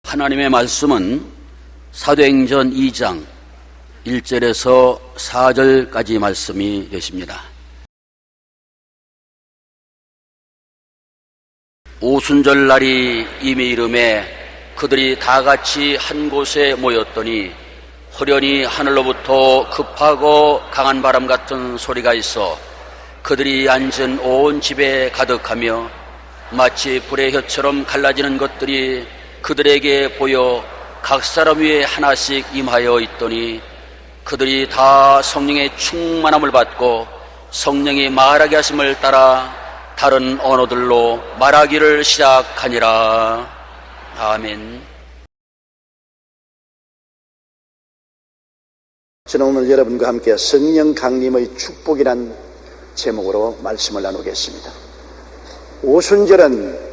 하나님의 말씀은 사도행전 2장 1절에서 4절까지 말씀이 되십니다. 오순절 날이 이미 이름에 그들이 다 같이 한 곳에 모였더니 호련히 하늘로부터 급하고 강한 바람 같은 소리가 있어 그들이 앉은 온 집에 가득하며 마치 불의 혀처럼 갈라지는 것들이 그들에게 보여 각 사람 위에 하나씩 임하여 있더니 그들이 다 성령의 충만함을 받고 성령이 말하게 하심을 따라 다른 언어들로 말하기를 시작하니라. 아멘. 저는 오늘 여러분과 함께 성령 강림의 축복이란 제목으로 말씀을 나누겠습니다. 오순절은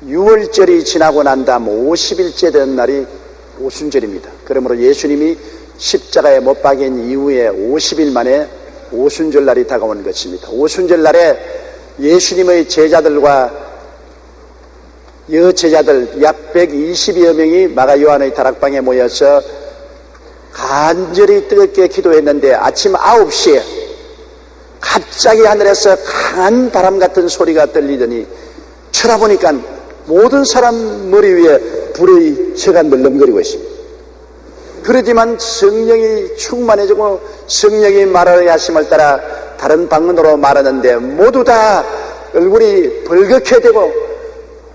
6월절이 지나고 난 다음 50일째 된 날이 오순절입니다. 그러므로 예수님이 십자가에 못 박인 이후에 50일 만에 오순절 날이 다가오는 것입니다. 오순절 날에 예수님의 제자들과 여제자들 약 120여 명이 마가 요한의 다락방에 모여서 간절히 뜨겁게 기도했는데 아침 9시에 갑자기 하늘에서 강한 바람 같은 소리가 들리더니 쳐다보니까 모든 사람 머리 위에 불의 혀가 물렁거리고 있습니다. 그러지만 성령이 충만해지고 성령이 말하게 하심을 따라 다른 방언으로 말하는데 모두 다 얼굴이 벌겋게 되고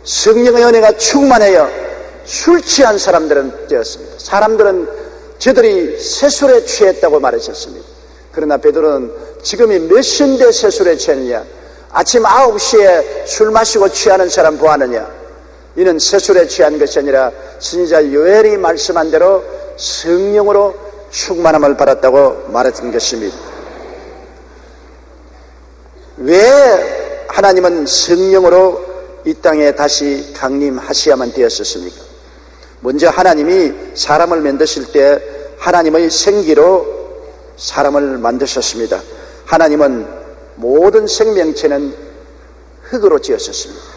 성령의 은혜가 충만해요. 술 취한 사람들은 되었습니다. 사람들은 저들이 새술에 취했다고 말하셨습니다. 그러나 베드로는 지금이 몇 시인데 새술에 취했느냐? 아침 9시에 술 마시고 취하는 사람 보았느냐? 이는 새술에 취한 것이 아니라 선지자 요엘이 말씀한 대로 성령으로 충만함을 받았다고 말했던 것입니다. 왜 하나님은 성령으로 이 땅에 다시 강림하셔야만 되었습니까? 먼저 하나님이 사람을 만드실 때 하나님의 생기로 사람을 만드셨습니다. 하나님은 모든 생명체는 흙으로 지었었습니다.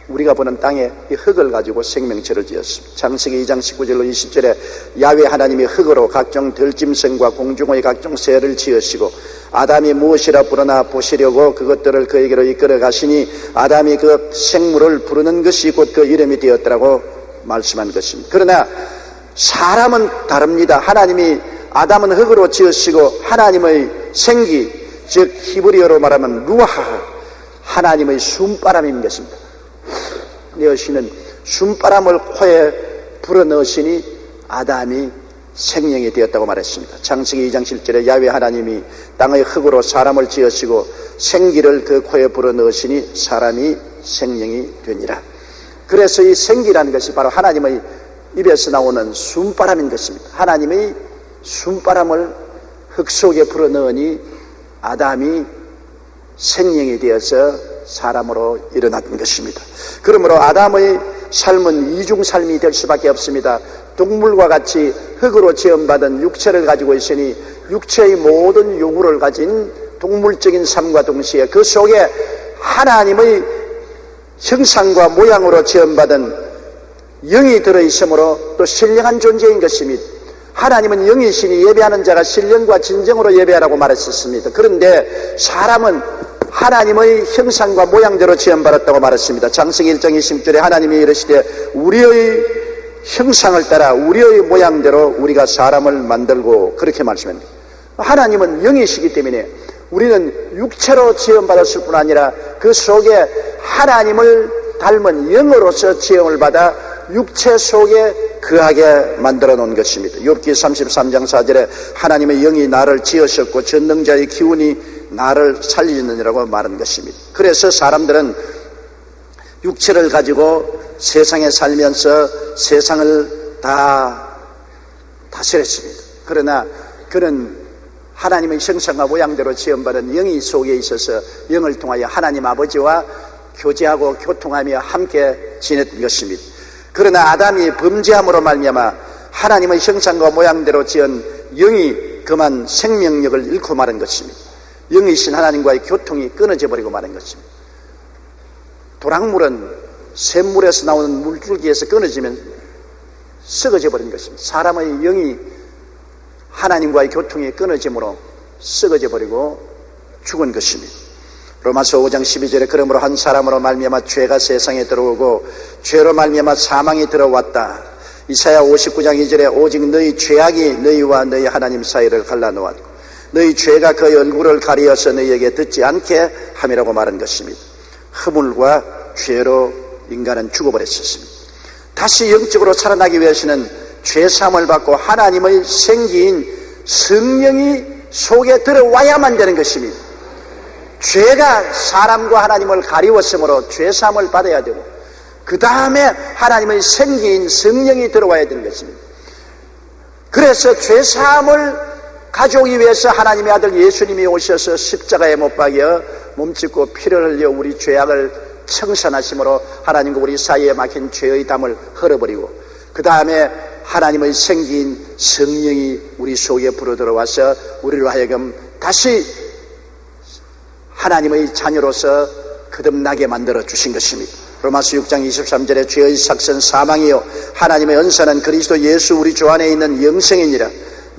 우리가 보는 땅에 이 흙을 가지고 생명체를 지었습니다. 창세기 2장 19절로 20절에 야훼 하나님이 흙으로 각종 들짐승과 공중의 각종 새를 지으시고 아담이 무엇이라 부르나 보시려고 그것들을 그에게로 이끌어 가시니 아담이 그 생물을 부르는 것이 곧 그 이름이 되었더라고 말씀한 것입니다. 그러나 사람은 다릅니다. 하나님이 아담은 흙으로 지으시고 하나님의 생기, 즉 히브리어로 말하면 루아하, 하나님의 숨바람인 것입니다. 내어시는 숨바람을 코에 불어넣으시니 아담이 생명이 되었다고 말했습니다. 창세기 2장 7절에 야훼 하나님이 땅의 흙으로 사람을 지으시고 생기를 그 코에 불어넣으시니 사람이 생명이 되니라. 그래서 이 생기라는 것이 바로 하나님의 입에서 나오는 숨바람인 것입니다. 하나님의 숨바람을 흙 속에 불어넣으니 아담이 생명이 되어서 사람으로 일어났던 것입니다. 그러므로 아담의 삶은 이중삶이 될 수밖에 없습니다. 동물과 같이 흙으로 지음받은 육체를 가지고 있으니 육체의 모든 요구를 가진 동물적인 삶과 동시에 그 속에 하나님의 형상과 모양으로 지음받은 영이 들어있으므로 또 신령한 존재인 것입니다. 하나님은 영이시니 예배하는 자가 신령과 진정으로 예배하라고 말했었습니다. 그런데 사람은 하나님의 형상과 모양대로 지음받았다고 말했습니다. 창세기 1장 20절에 하나님이 이르시되 우리의 형상을 따라 우리의 모양대로 우리가 사람을 만들고 그렇게 말씀합니다. 하나님은 영이시기 때문에 우리는 육체로 지음받았을 뿐 아니라 그 속에 하나님을 닮은 영으로서 지음을 받아 육체 속에 거하게 만들어 놓은 것입니다. 욥기 33장 4절에 하나님의 영이 나를 지으셨고 전능자의 기운이 나를 살리느니라고 말한 것입니다. 그래서 사람들은 육체를 가지고 세상에 살면서 세상을 다 다스렸습니다. 그러나 그는 하나님의 형상과 모양대로 지음받은 영이 속에 있어서 영을 통하여 하나님 아버지와 교제하고 교통하며 함께 지냈던 것입니다. 그러나 아담이 범죄함으로 말미암아 하나님의 형상과 모양대로 지은 영이 그만 생명력을 잃고 마는 것입니다. 영이신 하나님과의 교통이 끊어져 버리고 마는 것입니다. 도랑물은 샘물에서 나오는 물줄기에서 끊어지면 썩어져 버린 것입니다. 사람의 영이 하나님과의 교통이 끊어짐으로 썩어져 버리고 죽은 것입니다. 로마서 5장 12절에 그러므로 한 사람으로 말미암아 죄가 세상에 들어오고 죄로 말미암아 사망이 들어왔다. 이사야 59장 2절에 오직 너희 죄악이 너희와 너희 하나님 사이를 갈라놓았고 너희 죄가 그의 얼굴을 가리어서 너희에게 듣지 않게 함이라고 말한 것입니다. 허물과 죄로 인간은 죽어버렸었습니다. 다시 영적으로 살아나기 위해서는 죄사함을 받고 하나님의 생기인 성령이 속에 들어와야만 되는 것입니다. 죄가 사람과 하나님을 가리웠으므로 죄사함을 받아야 되고 그 다음에 하나님의 생기인 성령이 들어와야 되는 것입니다. 그래서 죄사함을 가져오기 위해서 하나님의 아들 예수님이 오셔서 십자가에 못 박여 몸짓고 피를 흘려 우리 죄악을 청산하심으로 하나님과 우리 사이에 막힌 죄의 담을 헐어버리고 그 다음에 하나님의 생기인 성령이 우리 속에 불어들어와서 우리로 하여금 다시 하나님의 자녀로서 거듭나게 만들어 주신 것입니다. 로마서 6장 23절에 죄의 삭선 사망이요 하나님의 은사는 그리스도 예수 우리 주 안에 있는 영생이니라.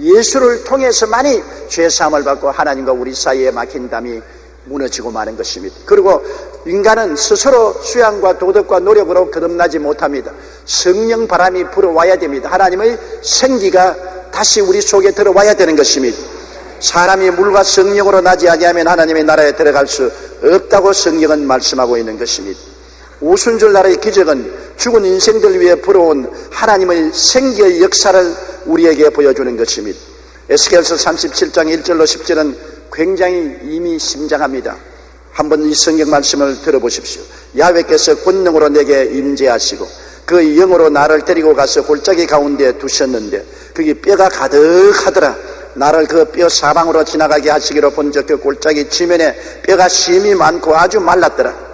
예수를 통해서만이 죄사함을 받고 하나님과 우리 사이에 막힌 담이 무너지고 마는 것입니다. 그리고 인간은 스스로 수양과 도덕과 노력으로 거듭나지 못합니다. 성령 바람이 불어와야 됩니다. 하나님의 생기가 다시 우리 속에 들어와야 되는 것입니다. 사람이 물과 성령으로 나지 아니하면 하나님의 나라에 들어갈 수 없다고 성경은 말씀하고 있는 것입니다. 오순절 날의 기적은 죽은 인생들 위해 불어온 하나님의 생기의 역사를 우리에게 보여주는 것입니다. 에스겔서 37장 1절로 10절은 굉장히 의미심장합니다. 한번 이 성경 말씀을 들어보십시오. 야훼께서 권능으로 내게 임재하시고 그 영으로 나를 데리고 가서 골짜기 가운데 두셨는데 거기 뼈가 가득하더라. 나를 그 뼈 사방으로 지나가게 하시기로 본적 그 골짜기 지면에 뼈가 심이 많고 아주 말랐더라.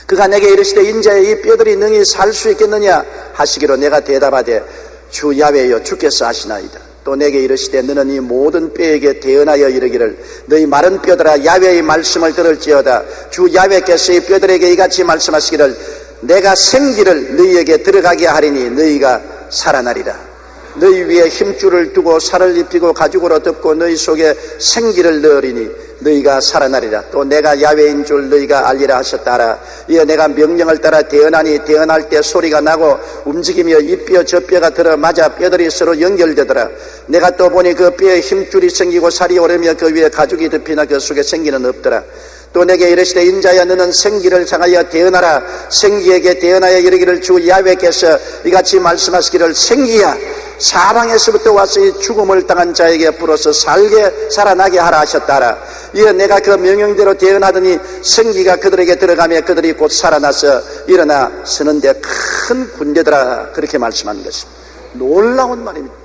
그가 내게 이르시되 인자여 이 뼈들이 능히 살 수 있겠느냐 하시기로 내가 대답하되 주 야훼여 주께서 하시나이다. 또 내게 이르시되 너는 이 모든 뼈에게 대언하여 이르기를 너희 마른 뼈들아 야훼의 말씀을 들을지어다. 주 야훼께서 이 뼈들에게 이같이 말씀하시기를 내가 생기를 너희에게 들어가게 하리니 너희가 살아나리라. 너희 위에 힘줄을 두고 살을 입히고 가죽으로 덮고 너희 속에 생기를 넣으리니 너희가 살아나리라. 또 내가 야훼인 줄 너희가 알리라 하셨다라. 이어 내가 명령을 따라 대언하니 대언할 때 소리가 나고 움직이며 이 뼈 저 뼈가 들어 맞아 뼈들이 서로 연결되더라. 내가 또 보니 그 뼈에 힘줄이 생기고 살이 오르며 그 위에 가죽이 덮이나 그 속에 생기는 없더라. 또 내게 이르시되 인자야 너는 생기를 향하여 대언하라. 생기에게 대언하여 이르기를 주 야훼께서 이같이 말씀하시기를 생기야 사방에서부터 와서 이 죽음을 당한 자에게 불어서 살게 살아나게 하라 하셨다라. 이어 내가 그 명령대로 대언하더니 생기가 그들에게 들어가며 그들이 곧 살아나서 일어나 서는데 큰 군대더라. 그렇게 말씀하는 것입니다. 놀라운 말입니다.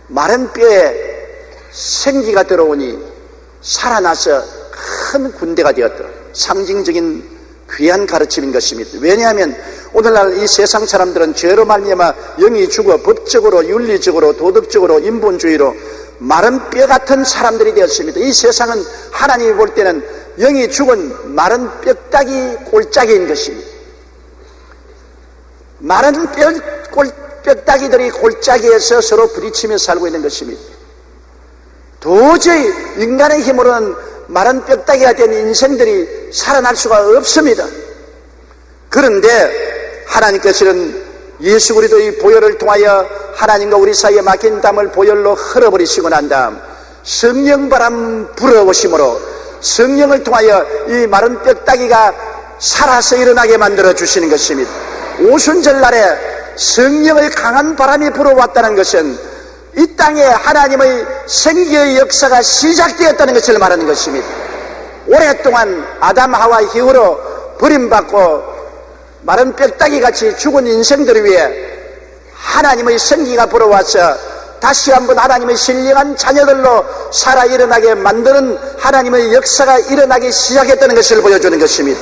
마른 뼈에 생기가 들어오니 살아나서 큰 군대가 되었더라. 상징적인 귀한 가르침인 것입니다. 왜냐하면 오늘날 이 세상 사람들은 죄로 말미암아 영이 죽어 법적으로 윤리적으로 도덕적으로 인본주의로 마른 뼈 같은 사람들이 되었습니다. 이 세상은 하나님이 볼 때는 영이 죽은 마른 뼈다귀 골짜기인 것입니다. 마른 뼈다귀들이 골짜기에서 서로 부딪히며 살고 있는 것입니다. 도저히 인간의 힘으로는 마른 뼈다귀가 된 인생들이 살아날 수가 없습니다. 그런데 하나님께서는 예수 그리스도의 보혈을 통하여 하나님과 우리 사이에 막힌 담을 보혈로 흘어버리시고 난 다음 성령 바람 불어오심으로 성령을 통하여 이 마른 뼈다귀가 살아서 일어나게 만들어 주시는 것입니다. 오순절 날에 성령의 강한 바람이 불어왔다는 것은 이 땅에 하나님의 생기의 역사가 시작되었다는 것을 말하는 것입니다. 오랫동안 아담 하와 이후로 버림받고 마른 뼈다귀같이 죽은 인생들을 위해 하나님의 생기가 불어와서 다시 한번 하나님의 신령한 자녀들로 살아 일어나게 만드는 하나님의 역사가 일어나기 시작했다는 것을 보여주는 것입니다.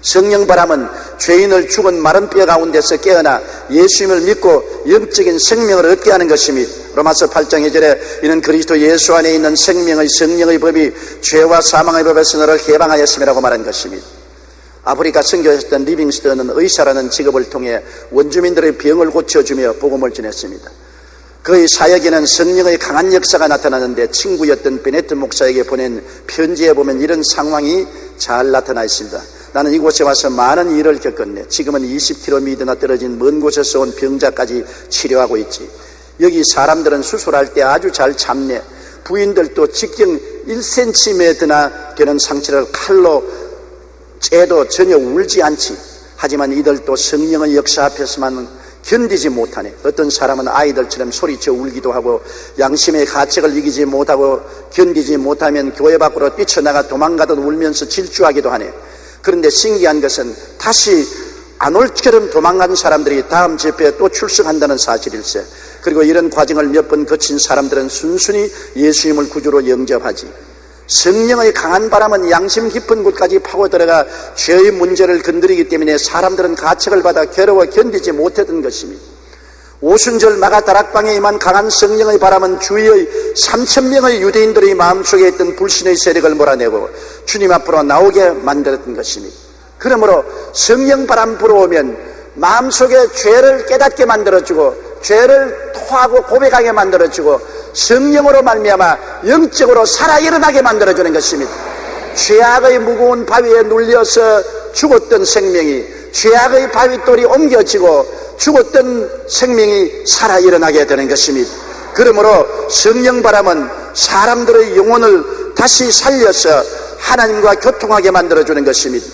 성령 바람은 죄인을 죽은 마른 뼈 가운데서 깨어나 예수님을 믿고 영적인 생명을 얻게 하는 것입니다. 로마서 8장 2절에 이는 그리스도 예수 안에 있는 생명의 성령의 법이 죄와 사망의 법에서 너를 해방하였음이라고 말한 것입니다. 아프리카 선교했던 리빙스턴은 의사라는 직업을 통해 원주민들의 병을 고쳐주며 복음을 전했습니다. 그의 사역에는 성령의 강한 역사가 나타나는데 친구였던 베네트 목사에게 보낸 편지에 보면 이런 상황이 잘 나타나 있습니다. 나는 이곳에 와서 많은 일을 겪었네. 지금은 20km나 떨어진 먼 곳에서 온 병자까지 치료하고 있지. 여기 사람들은 수술할 때 아주 잘 참네. 부인들도 직경 1cm나 되는 상처를 칼로 째도 전혀 울지 않지. 하지만 이들도 성령의 역사 앞에서만 견디지 못하네. 어떤 사람은 아이들처럼 소리쳐 울기도 하고 양심의 가책을 이기지 못하고 견디지 못하면 교회 밖으로 뛰쳐나가 도망가듯 울면서 질주하기도 하네. 그런데 신기한 것은 다시 안 올처럼 도망간 사람들이 다음 집회에 또 출석한다는 사실일세. 그리고 이런 과정을 몇 번 거친 사람들은 순순히 예수님을 구주로 영접하지. 성령의 강한 바람은 양심 깊은 곳까지 파고들어가 죄의 문제를 건드리기 때문에 사람들은 가책을 받아 괴로워 견디지 못했던 것입니다. 오순절 마가다락방에 임한 강한 성령의 바람은 주위의 3,000명의 유대인들의 마음속에 있던 불신의 세력을 몰아내고 주님 앞으로 나오게 만들었던 것입니다. 그러므로 성령 바람 불어오면 마음속에 죄를 깨닫게 만들어주고 죄를 토하고 고백하게 만들어주고 성령으로 말미암아 영적으로 살아 일어나게 만들어주는 것입니다. 죄악의 무거운 바위에 눌려서 죽었던 생명이 죄악의 바위돌이 옮겨지고 죽었던 생명이 살아 일어나게 되는 것입니다. 그러므로 성령 바람은 사람들의 영혼을 다시 살려서 하나님과 교통하게 만들어주는 것입니다.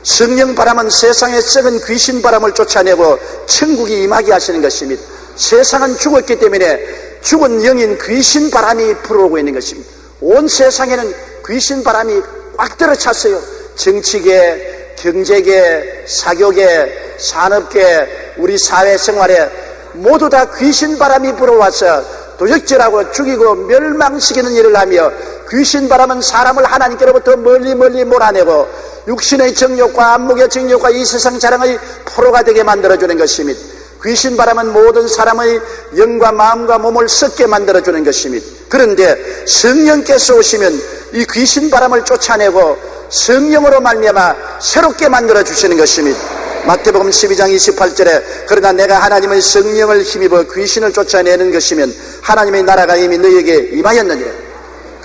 성령 바람은 세상의 썩은 귀신 바람을 쫓아내고 천국이 임하게 하시는 것입니다. 세상은 죽었기 때문에 죽은 영인 귀신 바람이 불어오고 있는 것입니다. 온 세상에는 귀신 바람이 꽉 들어찼어요. 정치계, 경제계, 사교계, 산업계, 우리 사회생활에 모두 다 귀신 바람이 불어와서 도적질하고 죽이고 멸망시키는 일을 하며 귀신 바람은 사람을 하나님께로부터 멀리 몰아내고 육신의 정욕과 안목의 정욕과 이 세상 자랑의 포로가 되게 만들어주는 것입니다. 귀신 바람은 모든 사람의 영과 마음과 몸을 썩게 만들어주는 것입니다. 그런데 성령께서 오시면 이 귀신 바람을 쫓아내고 성령으로 말미암아 새롭게 만들어주시는 것입니다. 마태복음 12장 28절에 그러나 내가 하나님의 성령을 힘입어 귀신을 쫓아내는 것이면 하나님의 나라가 이미 너희에게 임하였느니라.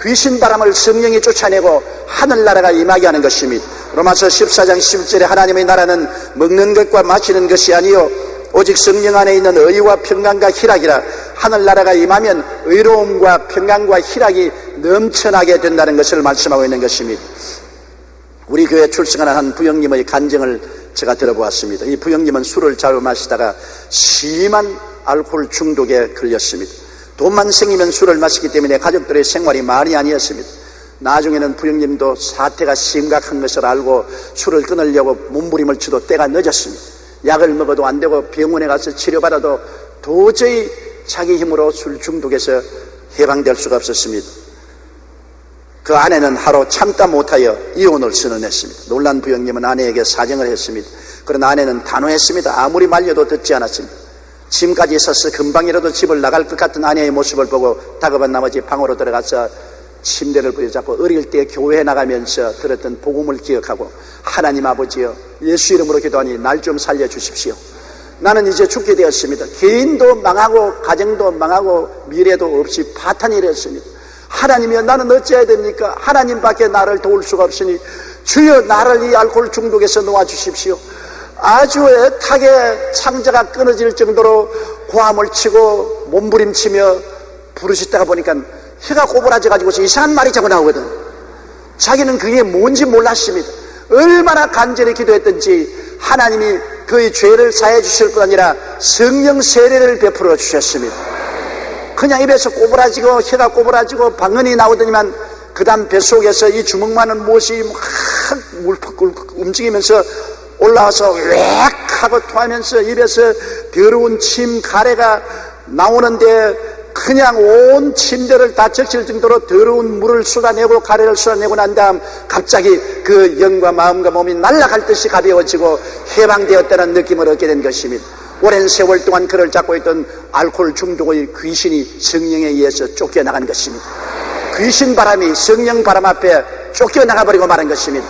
귀신 바람을 성령이 쫓아내고 하늘나라가 임하게 하는 것입니다. 로마서 14장 11절에 하나님의 나라는 먹는 것과 마시는 것이 아니요 오직 성령 안에 있는 의와 평강과 희락이라. 하늘나라가 임하면 의로움과 평강과 희락이 넘쳐나게 된다는 것을 말씀하고 있는 것입니다. 우리 교회 출석하는 한 부형님의 간증을 제가 들어보았습니다. 이 부형님은 술을 잘 마시다가 심한 알코올 중독에 걸렸습니다. 돈만 생기면 술을 마시기 때문에 가족들의 생활이 많이 아니었습니다. 나중에는 부형님도 사태가 심각한 것을 알고 술을 끊으려고 몸부림을 치도 때가 늦었습니다. 약을 먹어도 안 되고 병원에 가서 치료받아도 도저히 자기 힘으로 술 중독에서 해방될 수가 없었습니다. 그 아내는 하루 참다 못하여 이혼을 선언했습니다. 놀란 부형님은 아내에게 사정을 했습니다. 그러나 아내는 단호했습니다. 아무리 말려도 듣지 않았습니다. 짐까지 있어서 금방이라도 집을 나갈 것 같은 아내의 모습을 보고 다급한 나머지 방으로 들어가서 침대를 부여잡고 어릴 때 교회에 나가면서 들었던 복음을 기억하고 하나님 아버지여 예수 이름으로 기도하니 날 좀 살려주십시오. 나는 이제 죽게 되었습니다. 개인도 망하고 가정도 망하고 미래도 없이 파탄이 되었습니다. 하나님이여 나는 어찌해야 됩니까? 하나님밖에 나를 도울 수가 없으니 주여 나를 이 알코올 중독에서 놓아주십시오. 아주 애타게 창자가 끊어질 정도로 고함을 치고 몸부림치며 부르짖다가 보니까 혀가 꼬부라져가지고 이상한 말이 자꾸 나오거든. 자기는 그게 뭔지 몰랐습니다. 얼마나 간절히 기도했던지 하나님이 그의 죄를 사해 주실 뿐 아니라 성령 세례를 베풀어 주셨습니다. 그냥 입에서 꼬부라지고 혀가 꼬부라지고 방언이 나오더니만 그 다음 뱃속에서 이 주먹만한 못이 막 울컥울컥 움직이면서 올라와서 웩 하고 토하면서 입에서 더러운 침 가래가 나오는데 그냥 온 침대를 다 적실 정도로 더러운 물을 쏟아내고 가래를 쏟아내고 난 다음 갑자기 그 영과 마음과 몸이 날아갈 듯이 가벼워지고 해방되었다는 느낌을 얻게 된 것입니다. 오랜 세월 동안 그를 잡고 있던 알코올 중독의 귀신이 성령에 의해서 쫓겨나간 것입니다. 귀신 바람이 성령 바람 앞에 쫓겨나가버리고 말한 것입니다.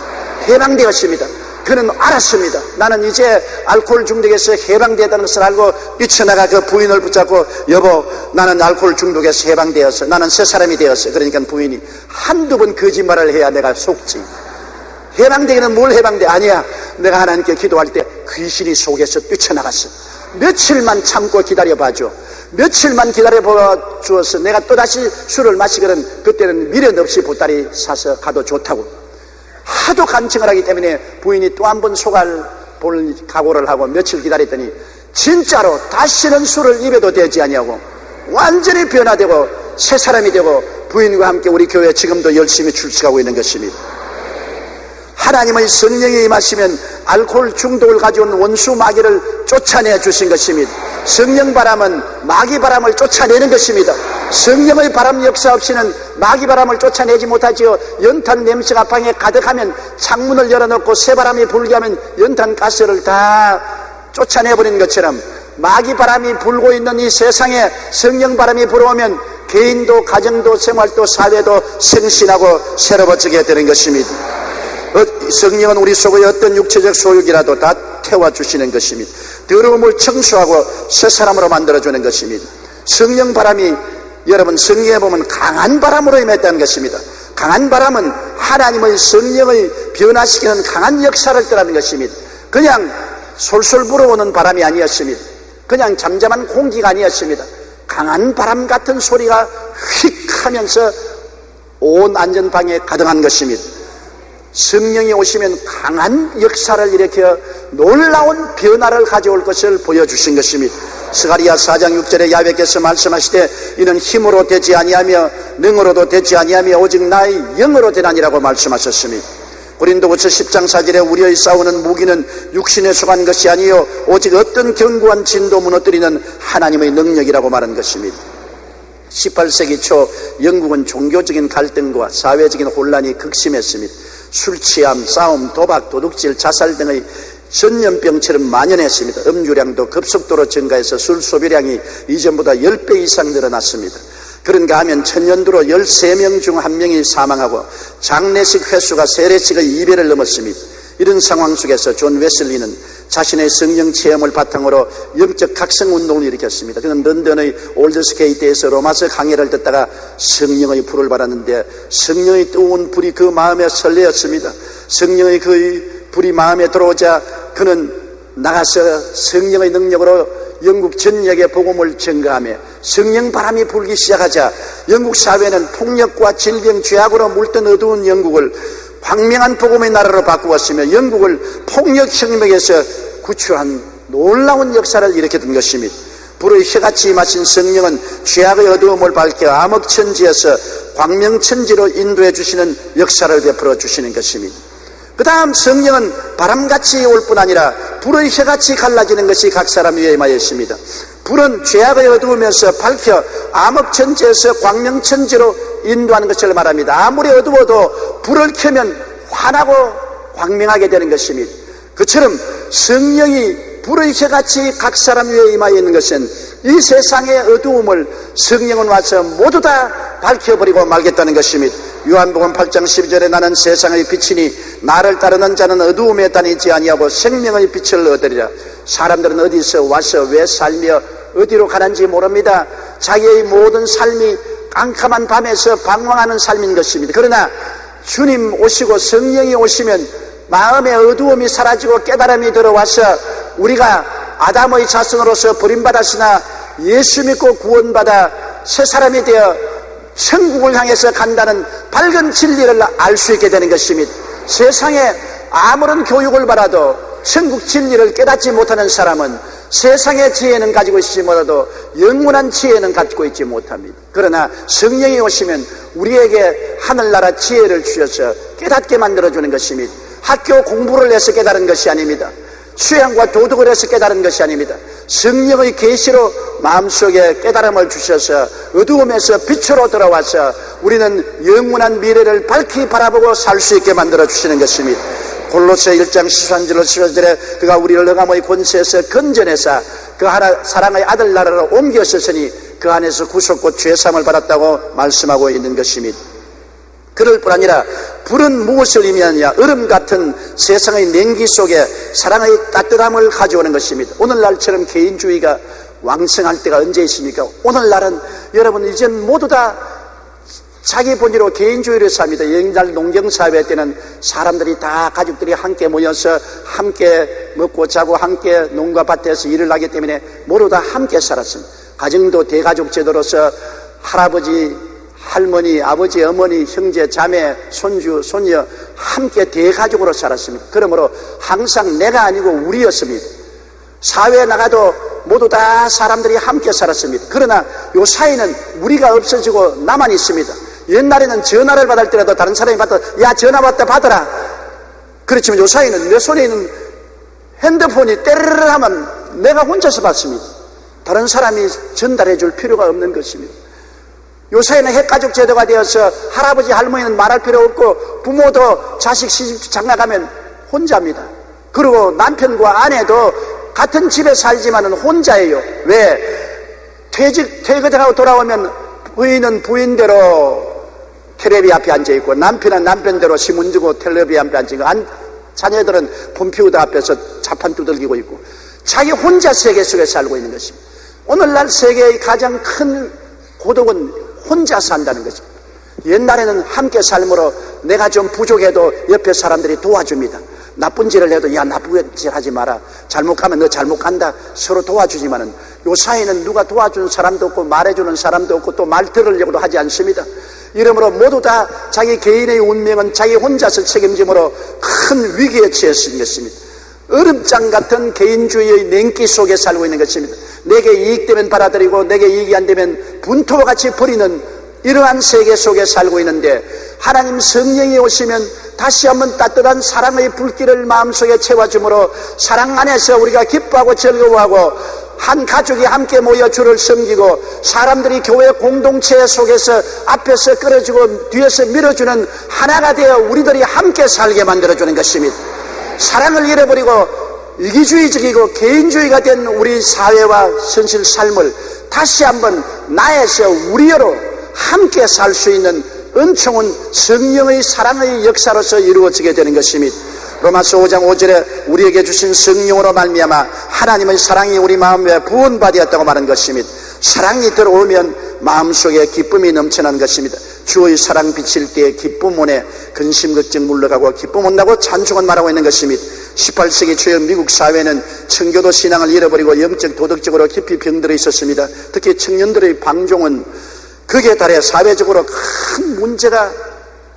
해방되었습니다. 그는 알았습니다. 나는 이제 알코올 중독에서 해방되었다는 것을 알고 뛰쳐나가 그 부인을 붙잡고, 여보, 나는 알코올 중독에서 해방되었어. 나는 새 사람이 되었어. 그러니까 부인이 한두 번 거짓말을 해야 내가 속지. 해방되기는 뭘 해방돼? 아니야. 내가 하나님께 기도할 때 귀신이 속에서 뛰쳐나갔어. 며칠만 참고 기다려봐줘. 며칠만 기다려봐 주어서 내가 또다시 술을 마시거든 그때는 미련 없이 보따리 사서 가도 좋다고. 하도 간청을 하기 때문에 부인이 또 한 번 속알 볼 각오를 하고 며칠 기다렸더니 진짜로 다시는 술을 입에도 대지 아니하고 완전히 변화되고 새 사람이 되고 부인과 함께 우리 교회에 지금도 열심히 출석하고 있는 것입니다. 하나님의 성령이 임하시면 알코올 중독을 가져온 원수 마귀를 쫓아내 주신 것입니다. 성령 바람은 마귀 바람을 쫓아내는 것입니다. 성령의 바람 역사 없이는 마귀 바람을 쫓아내지 못하지요. 연탄 냄새가 방에 가득하면 창문을 열어놓고 새바람이 불게 하면 연탄 가스를 다 쫓아내버리는 것처럼 마귀 바람이 불고 있는 이 세상에 성령 바람이 불어오면 개인도 가정도 생활도 사회도 생신하고 새로워지게 되는 것입니다. 성령은 우리 속의 어떤 육체적 소욕이라도 다 태워주시는 것입니다. 더러움을 청소하고 새 사람으로 만들어주는 것입니다. 성령 바람이 여러분 성경에 보면 강한 바람으로 임했다는 것입니다. 강한 바람은 하나님의 성령의 변화시키는 강한 역사를 뜻하는 것입니다. 그냥 솔솔 불어오는 바람이 아니었습니다. 그냥 잠잠한 공기가 아니었습니다. 강한 바람 같은 소리가 휙 하면서 온 안전방에 가득한 것입니다. 성령이 오시면 강한 역사를 일으켜 놀라운 변화를 가져올 것을 보여주신 것입니다. 스가랴 4장 6절에 야훼께서 말씀하시되 이는 힘으로 되지 아니하며 능으로도 되지 아니하며 오직 나의 영으로 되나니라고 말씀하셨습니다. 고린도후서 10장 4절에 우리의 싸우는 무기는 육신에 속한 것이 아니요 오직 어떤 견고한 진도 무너뜨리는 하나님의 능력이라고 말한 것입니다. 18세기 초 영국은 종교적인 갈등과 사회적인 혼란이 극심했습니다. 술 취함, 싸움, 도박, 도둑질, 자살 등의 전염병처럼 만연했습니다. 음주량도 급속도로 증가해서 술 소비량이 이전보다 10배 이상 늘어났습니다. 그런가 하면 천년도로 13명 중 1명이 사망하고 장례식 횟수가 세례식의 2배를 넘었습니다. 이런 상황 속에서 존 웨슬리는 자신의 성령 체험을 바탕으로 영적 각성운동을 일으켰습니다. 그는 런던의 올드스케이트에서 로마서 강해를 듣다가 성령의 불을 받았는데 성령의 뜨거운 불이 그 마음에 설레었습니다. 성령의 그 불이 마음에 들어오자 그는 나가서 성령의 능력으로 영국 전역에 복음을 전가하며 성령 바람이 불기 시작하자 영국 사회는 폭력과 질병, 죄악으로 물든 어두운 영국을 광명한 복음의 나라로 바꾸었으며 영국을 폭력혁명에서 구출한 놀라운 역사를 일으켰던 것입니다. 불의 혀같이 임하신 성령은 죄악의 어두움을 밝혀 암흑천지에서 광명천지로 인도해 주시는 역사를 베풀어 주시는 것입니다. 그 다음 성령은 바람같이 올 뿐 아니라 불의 혀같이 갈라지는 것이 각 사람 위에 임하였습니다. 불은 죄악의 어두움에서 밝혀 암흑천지에서 광명천지로 인도하는 것을 말합니다. 아무리 어두워도 불을 켜면 환하고 광명하게 되는 것입니다. 그처럼 성령이 불의 혀같이 각 사람 위에 임하여 있는 것은 이 세상의 어두움을 성령은 와서 모두 다 밝혀버리고 말겠다는 것입니다. 요한복음 8장 12절에 나는 세상의 빛이니 나를 따르는 자는 어두움에 다니지 아니하고 생명의 빛을 얻으리라. 사람들은 어디서 와서 왜 살며 어디로 가는지 모릅니다. 자기의 모든 삶이 깜깜한 밤에서 방황하는 삶인 것입니다. 그러나 주님 오시고 성령이 오시면 마음의 어두움이 사라지고 깨달음이 들어와서 우리가 아담의 자손으로서 버림받았으나 예수 믿고 구원받아 새 사람이 되어 천국을 향해서 간다는 밝은 진리를 알 수 있게 되는 것입니다. 세상에 아무런 교육을 받아도 천국 진리를 깨닫지 못하는 사람은 세상의 지혜는 가지고 있지 못해도 영원한 지혜는 가지고 있지 못합니다. 그러나 성령이 오시면 우리에게 하늘나라 지혜를 주셔서 깨닫게 만들어주는 것입니다. 학교 공부를 해서 깨달은 것이 아닙니다. 수양과 도덕을 해서 깨달은 것이 아닙니다. 성령의 계시로 마음속에 깨달음을 주셔서 어두움에서 빛으로 들어와서 우리는 영원한 미래를 밝히 바라보고 살 수 있게 만들어 주시는 것입니다. 골로새 1장 13절로 15절에 그가 우리를 흑암의 권세에서 건져내사 그 사랑의 아들 나라로 옮겼었으니 그 안에서 구속과 죄사함을 받았다고 말씀하고 있는 것입니다. 그럴 뿐 아니라 불은 무엇을 의미하느냐? 얼음 같은 세상의 냉기 속에 사랑의 따뜻함을 가져오는 것입니다. 오늘날처럼 개인주의가 왕성할 때가 언제 있습니까? 오늘날은 여러분 이젠 모두 다 자기 본의로 개인주의를 삽니다. 옛날 농경사회 때는 사람들이 다 가족들이 함께 모여서 함께 먹고 자고 함께 농가 밭에서 일을 하기 때문에 모두 다 함께 살았습니다. 가정도 대가족 제도로서 할아버지, 할머니, 아버지, 어머니, 형제, 자매, 손주, 손녀 함께 대가족으로 살았습니다. 그러므로 항상 내가 아니고 우리였습니다. 사회에 나가도 모두 다 사람들이 함께 살았습니다. 그러나 요 사이는 우리가 없어지고 나만 있습니다. 옛날에는 전화를 받을 때라도 다른 사람이 받아 야 전화 왔다 받아라. 그렇지만 요 사이는 내 손에 있는 핸드폰이 때르르 하면 내가 혼자서 받습니다. 다른 사람이 전달해 줄 필요가 없는 것입니다. 요새는 핵가족 제도가 되어서 할아버지 할머니는 말할 필요 없고 부모도 자식 시집 장가가면 혼자입니다. 그리고 남편과 아내도 같은 집에 살지만은 혼자예요. 왜? 퇴근하고 돌아오면 부인은 부인대로 텔레비 앞에 앉아있고 남편은 남편대로 신문 주고 텔레비 앞에 앉아있고 자녀들은 컴퓨터 앞에서 자판 두들기고 있고 자기 혼자 세계 속에 살고 있는 것입니다. 오늘날 세계의 가장 큰 고독은 혼자 산다는 것입니다. 옛날에는 함께 삶으로 내가 좀 부족해도 옆에 사람들이 도와줍니다. 나쁜 짓을 해도 야 나쁜 짓 하지 마라. 잘못 가면 너 잘못 간다. 서로 도와주지만은 요 사이는 누가 도와주는 사람도 없고 말해주는 사람도 없고 또 말 들으려고도 하지 않습니다. 이러므로 모두 다 자기 개인의 운명은 자기 혼자서 책임짐으로 큰 위기에 처했은 것입니다. 얼음장 같은 개인주의의 냉기 속에 살고 있는 것입니다. 내게 이익되면 받아들이고 내게 이익이 안 되면 분토와 같이 버리는 이러한 세계 속에 살고 있는데 하나님 성령이 오시면 다시 한번 따뜻한 사랑의 불길을 마음속에 채워주므로 사랑 안에서 우리가 기뻐하고 즐거워하고 한 가족이 함께 모여 주를 섬기고 사람들이 교회 공동체 속에서 앞에서 끌어주고 뒤에서 밀어주는 하나가 되어 우리들이 함께 살게 만들어주는 것입니다. 사랑을 잃어버리고 이기주의적이고 개인주의가 된 우리 사회와 현실 삶을 다시 한번 나에서 우리여로 함께 살 수 있는 은총은 성령의 사랑의 역사로서 이루어지게 되는 것입니다. 로마서 5장 5절에 우리에게 주신 성령으로 말미암아 하나님의 사랑이 우리 마음에 부은바되었다고 말한 것입니다. 사랑이 들어오면 마음속에 기쁨이 넘쳐나는 것입니다. 주의 사랑 비칠 때에 기쁨 오네 근심 걱정 물러가고 기쁨 온다고 찬송은 말하고 있는 것입니다. 18세기 초의 미국 사회는 청교도 신앙을 잃어버리고 영적 도덕적으로 깊이 병들어 있었습니다. 특히 청년들의 방종은 극에 달해 사회적으로 큰 문제가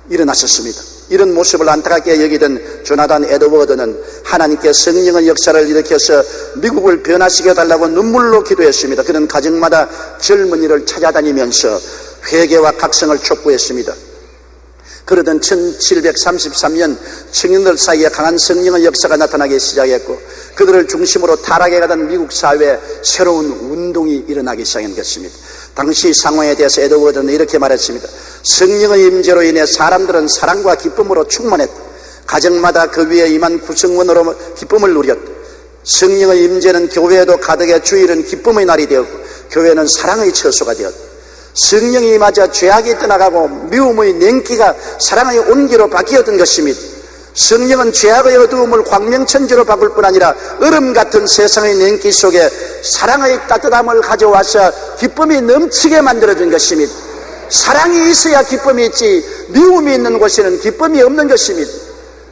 일어났었습니다. 이런 모습을 안타깝게 여기던 조나단 에드워드는 하나님께 성령의 역사를 일으켜서 미국을 변화시켜 달라고 눈물로 기도했습니다. 그는 가정마다 젊은이를 찾아다니면서 회개와 각성을 촉구했습니다. 그러던 1733년 청년들 사이에 강한 성령의 역사가 나타나기 시작했고 그들을 중심으로 타락해 가던 미국 사회에 새로운 운동이 일어나기 시작한 것입니다. 당시 상황에 대해서 에드워드는 이렇게 말했습니다. 성령의 임재로 인해 사람들은 사랑과 기쁨으로 충만했다. 가정마다 그 위에 임한 구성원으로 기쁨을 누렸다. 성령의 임재는 교회에도 가득해 주일은 기쁨의 날이 되었고 교회는 사랑의 처소가 되었다. 성령이 임하자 죄악이 떠나가고 미움의 냉기가 사랑의 온기로 바뀌었던 것입니다. 성령은 죄악의 어두움을 광명천지로 바꿀 뿐 아니라 얼음 같은 세상의 냉기 속에 사랑의 따뜻함을 가져와서 기쁨이 넘치게 만들어준 것입니다. 사랑이 있어야 기쁨이 있지 미움이 있는 곳에는 기쁨이 없는 것입니다.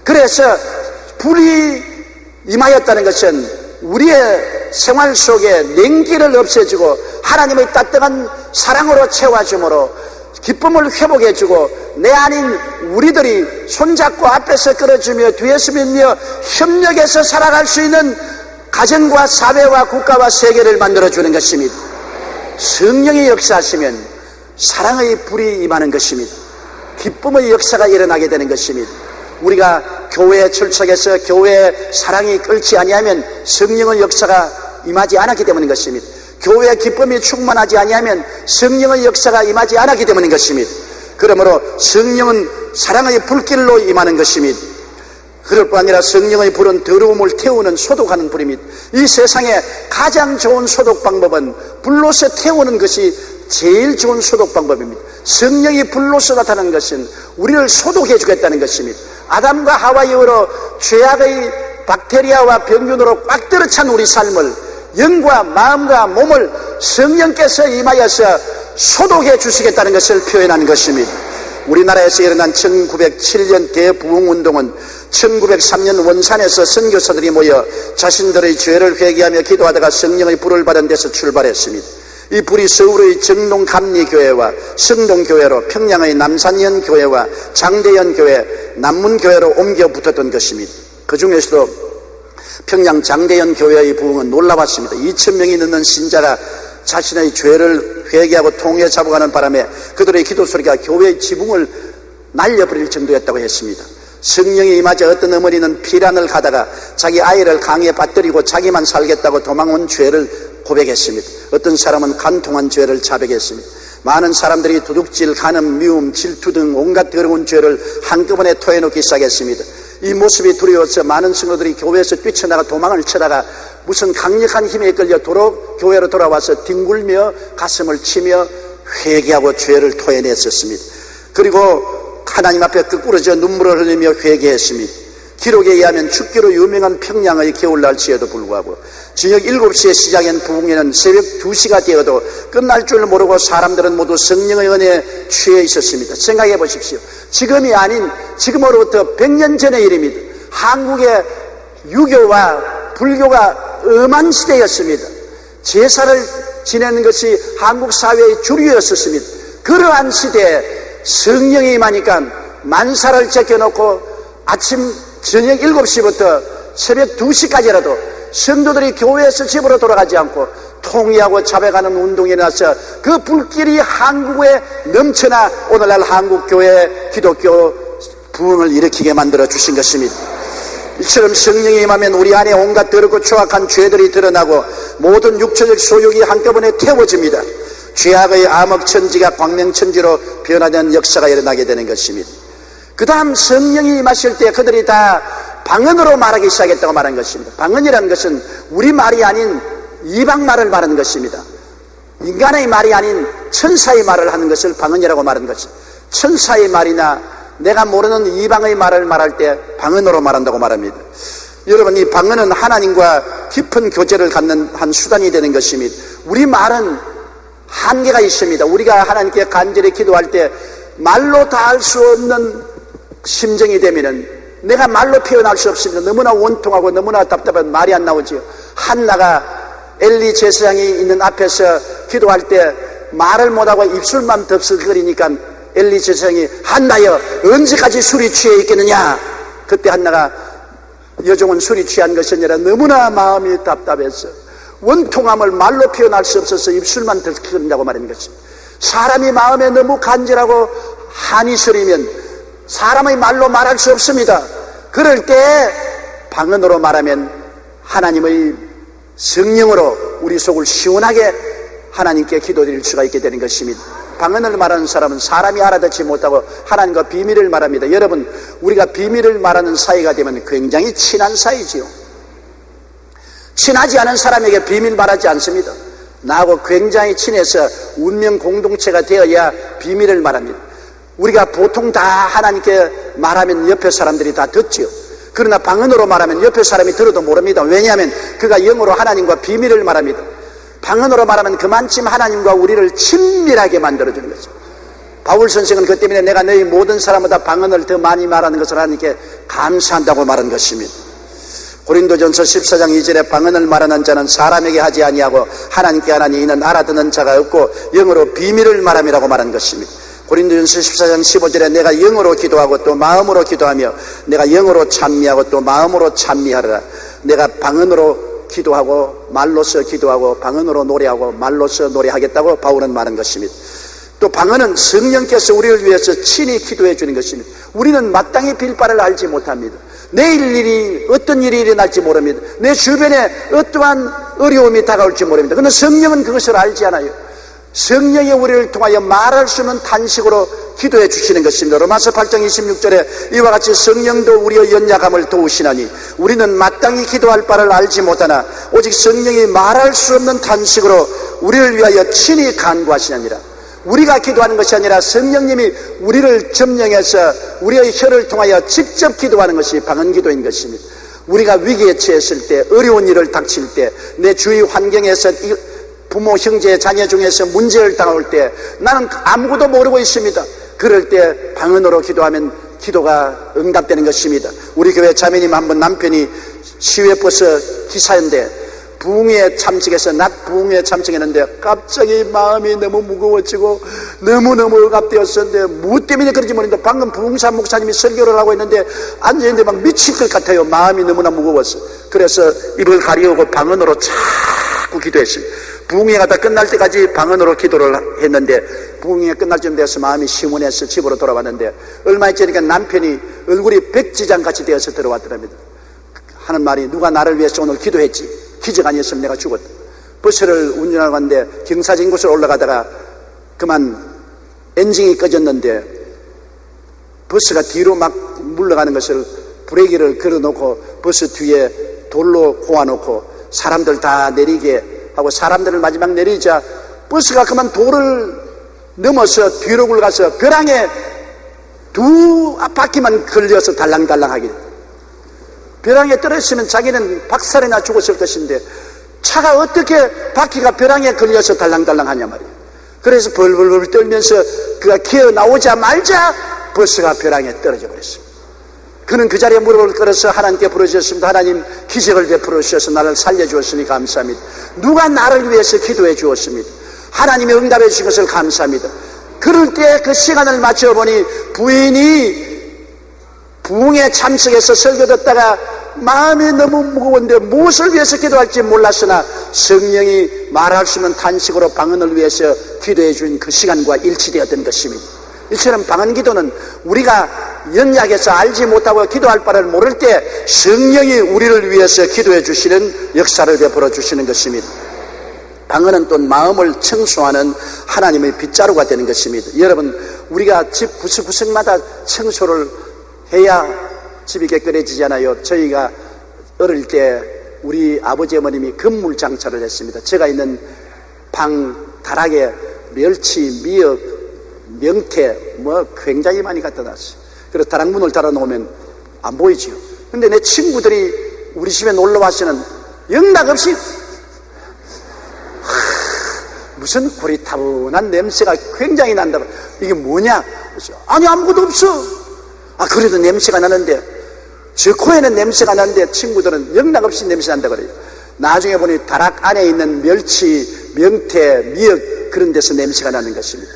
그래서 불이 임하였다는 것은 우리의 생활 속에 냉기를 없애주고 하나님의 따뜻한 사랑으로 채워주므로 기쁨을 회복해주고 내 아닌 우리들이 손잡고 앞에서 끌어주며 뒤에서 밀며 협력해서 살아갈 수 있는 가정과 사회와 국가와 세계를 만들어주는 것입니다. 성령이 역사하시면 사랑의 불이 임하는 것입니다. 기쁨의 역사가 일어나게 되는 것입니다. 우리가 교회에 출석해서 교회에 사랑이 끓지 아니하면 성령의 역사가 임하지 않았기 때문인 것입니다. 교회의 기쁨이 충만하지 아니하면 성령의 역사가 임하지 않았기 때문인 것입니다. 그러므로 성령은 사랑의 불길로 임하는 것입니다. 그럴 뿐 아니라 성령의 불은 더러움을 태우는 소독하는 불입니다. 이 세상에 가장 좋은 소독 방법은 불로서 태우는 것이 제일 좋은 소독 방법입니다. 성령이 불로서 나타나는 것은 우리를 소독해 주겠다는 것입니다. 아담과 하와 이후로 죄악의 박테리아와 병균으로 꽉 들어찬 우리 삶을, 영과 마음과 몸을 성령께서 임하여서 소독해 주시겠다는 것을 표현하는 것입니다. 우리나라에서 일어난 1907년 대부흥운동은 1903년 원산에서 선교사들이 모여 자신들의 죄를 회개하며 기도하다가 성령의 불을 받은 데서 출발했습니다. 이 불이 서울의 정동감리교회와 성동교회로, 평양의 남산현교회와 장대현교회, 남문교회로 옮겨 붙었던 것입니다. 그 중에서도 평양 장대현교회의 부흥은 놀라웠습니다. 2,000명이 넘는 신자가 자신의 죄를 회개하고 통해 잡아가는 바람에 그들의 기도 소리가 교회의 지붕을 날려버릴 정도였다고 했습니다. 성령이 임하자 어떤 어머니는 피란을 가다가 자기 아이를 강에 빠뜨리고 자기만 살겠다고 도망온 죄를 고백했습니다. 어떤 사람은 간통한 죄를 자백했습니다. 많은 사람들이 도둑질, 간음, 미움, 질투 등 온갖 더러운 죄를 한꺼번에 토해놓기 시작했습니다. 이 모습이 두려워서 많은 성도들이 교회에서 뛰쳐나가 도망을 쳐다가 무슨 강력한 힘에 이끌려 교회로 돌아와서 뒹굴며 가슴을 치며 회개하고 죄를 토해냈었습니다. 그리고 하나님 앞에 끄꾸러져 눈물을 흘리며 회개했습니다. 기록에 의하면 춥기로 유명한 평양의 겨울 날씨에도 불구하고 저녁 7시에 시작한 부흥회는 새벽 2시가 되어도 끝날 줄 모르고 사람들은 모두 성령의 은혜에 취해 있었습니다. 생각해 보십시오. 지금이 아닌 지금으로부터 100년 전의 일입니다. 한국의 유교와 불교가 엄한 시대였습니다. 제사를 지내는 것이 한국 사회의 주류였었습니다. 그러한 시대에 성령이 임하니까 만사를 제껴놓고 아침 저녁 7시부터 새벽 2시까지라도 성도들이 교회에서 집으로 돌아가지 않고 통일하고 자백하는 운동이 일어나서 그 불길이 한국에 넘쳐나 오늘날 한국교회 기독교 부흥을 일으키게 만들어 주신 것입니다. 이처럼 성령이 임하면 우리 안에 온갖 더럽고 추악한 죄들이 드러나고 모든 육체적 소욕이 한꺼번에 태워집니다. 죄악의 암흑천지가 광명천지로 변화된 역사가 일어나게 되는 것입니다. 그 다음 성령이 임하실 때 그들이 다 방언으로 말하기 시작했다고 말한 것입니다. 방언이라는 것은 우리 말이 아닌 이방 말을 말하는 것입니다. 인간의 말이 아닌 천사의 말을 하는 것을 방언이라고 말하는 것입니다. 천사의 말이나 내가 모르는 이방의 말을 말할 때 방언으로 말한다고 말합니다. 여러분, 이 방언은 하나님과 깊은 교제를 갖는 한 수단이 되는 것입니다. 우리 말은 한계가 있습니다. 우리가 하나님께 간절히 기도할 때 말로 다 할 수 없는 심정이 되면은 내가 말로 표현할 수 없습니다. 너무나 원통하고 너무나 답답한 말이 안 나오지요. 한나가 엘리 제사장이 있는 앞에서 기도할 때 말을 못하고 입술만 덥석거리니까 엘리 제사장이 한나여 언제까지 술이 취해 있겠느냐. 그때 한나가 여종은 술이 취한 것이 아니라 너무나 마음이 답답해서 원통함을 말로 표현할 수 없어서 입술만 덥석거린다고 말하는 것입니다. 사람이 마음에 너무 간절하고 한이 서리면 사람의 말로 말할 수 없습니다. 그럴 때 방언으로 말하면 하나님의 성령으로 우리 속을 시원하게 하나님께 기도드릴 수가 있게 되는 것입니다. 방언을 말하는 사람은 사람이 알아듣지 못하고 하나님과 비밀을 말합니다. 여러분, 우리가 비밀을 말하는 사이가 되면 굉장히 친한 사이지요. 친하지 않은 사람에게 비밀 말하지 않습니다. 나하고 굉장히 친해서 운명 공동체가 되어야 비밀을 말합니다. 우리가 보통 다 하나님께 말하면 옆에 사람들이 다 듣지요. 그러나 방언으로 말하면 옆에 사람이 들어도 모릅니다. 왜냐하면 그가 영어로 하나님과 비밀을 말합니다. 방언으로 말하면 그만큼 하나님과 우리를 친밀하게 만들어주는 거죠. 바울 선생은 그 때문에 내가 너희 모든 사람보다 방언을 더 많이 말하는 것을 하나님께 감사한다고 말한 것입니다. 고린도전서 14장 2절에 방언을 말하는 자는 사람에게 하지 아니하고 하나님께 하나니 이는 알아듣는 자가 없고 영어로 비밀을 말함이라고 말한 것입니다. 고린도전서 14장 15절에 내가 영어로 기도하고 또 마음으로 기도하며 내가 영어로 찬미하고 또 마음으로 찬미하리라. 내가 방언으로 기도하고 말로서 기도하고 방언으로 노래하고 말로서 노래하겠다고 바울은 말한 것입니다. 또 방언은 성령께서 우리를 위해서 친히 기도해 주는 것입니다. 우리는 마땅히 빌 바를 알지 못합니다. 내일 일이 어떤 일이 일어날지 모릅니다. 내 주변에 어떠한 어려움이 다가올지 모릅니다. 그런데 성령은 그것을 알지 않아요. 성령이 우리를 통하여 말할 수 없는 탄식으로 기도해 주시는 것입니다. 로마서 8장 26절에 이와 같이 성령도 우리의 연약함을 도우시나니 우리는 마땅히 기도할 바를 알지 못하나 오직 성령이 말할 수 없는 탄식으로 우리를 위하여 친히 간구하시느니라. 우리가 기도하는 것이 아니라 성령님이 우리를 점령해서 우리의 혀를 통하여 직접 기도하는 것이 방언기도인 것입니다. 우리가 위기에 처했을 때, 어려운 일을 닥칠 때, 내 주위 환경에서 부모, 형제, 자녀 중에서 문제를 당할 때 나는 아무것도 모르고 있습니다. 그럴 때 방언으로 기도하면 기도가 응답되는 것입니다. 우리 교회 자매님 한번 남편이 시외버스 기사인데 부흥회에 참석해서 낮 부흥회에 참석했는데 갑자기 마음이 너무 무거워지고 너무너무 억압되었었는데 무엇 때문에 그런지 모르겠는데 방금 부흥사 목사님이 설교를 하고 있는데 앉아있는데 막 미칠 것 같아요. 마음이 너무나 무거웠어. 그래서 입을 가리우고 방언으로 자꾸 기도했습니다. 부흥회가 다 끝날 때까지 방언으로 기도를 했는데 부흥회가 끝날 쯤 돼서 마음이 시원해서 집으로 돌아왔는데 얼마 있지니까 남편이 얼굴이 백지장같이 되어서 들어왔더랍니다. 하는 말이 누가 나를 위해서 오늘 기도했지. 기적 아니었으면 내가 죽었다. 버스를 운전하러 갔는데 경사진 곳을 올라가다가 그만 엔진이 꺼졌는데 버스가 뒤로 막 물러가는 것을 브레이크를 걸어놓고 버스 뒤에 돌로 고아놓고 사람들 다 내리게 하고 사람들을 마지막 내리자 버스가 그만 돌을 넘어서 뒤로 굴러가서 벼랑에 두 바퀴만 걸려서 달랑달랑하게 벼랑에 떨어졌으면 자기는 박살이나 죽었을 것인데 차가 어떻게 바퀴가 벼랑에 걸려서 달랑달랑 하냐 말이에요. 그래서 벌벌벌 떨면서 그가 기어 나오자마자 버스가 벼랑에 떨어져 버렸습니다. 그는 그 자리에 무릎을 꿇어서 하나님께 부르셨습니다. 하나님 기적을 베풀어 주셔서 나를 살려주었으니 감사합니다. 누가 나를 위해서 기도해 주었습니다. 하나님이 응답해 주신 것을 감사합니다. 그럴 때 그 시간을 맞춰보니 부인이 부흥에 참석해서 설교 듣다가 마음이 너무 무거운데 무엇을 위해서 기도할지 몰랐으나 성령이 말할 수 없는 탄식으로 방언을 위해서 기도해 준 그 시간과 일치되었던 것입니다. 이처럼 방언 기도는 우리가 연약해서 알지 못하고 기도할 바를 모를 때 성령이 우리를 위해서 기도해 주시는 역사를 베풀어 주시는 것입니다. 방언은 또 마음을 청소하는 하나님의 빗자루가 되는 것입니다. 여러분, 우리가 집 구석구석마다 청소를 해야 집이 깨끗해지잖아요. 저희가 어릴 때 우리 아버지 어머님이 건물 장사를 했습니다. 제가 있는 방 다락에 멸치, 미역, 명태 뭐 굉장히 많이 갖다 놨어요. 그래서 다락문을 달아놓으면 안 보이죠. 근데 내 친구들이 우리 집에 놀러와서는 영락없이 무슨 고리타분한 냄새가 굉장히 난다고. 이게 뭐냐? 아니 아무것도 없어. 그래도 냄새가 나는데 저 코에는 냄새가 나는데 친구들은 영락없이 냄새 난다 그래요. 나중에 보니 다락 안에 있는 멸치, 명태, 미역 그런 데서 냄새가 나는 것입니다.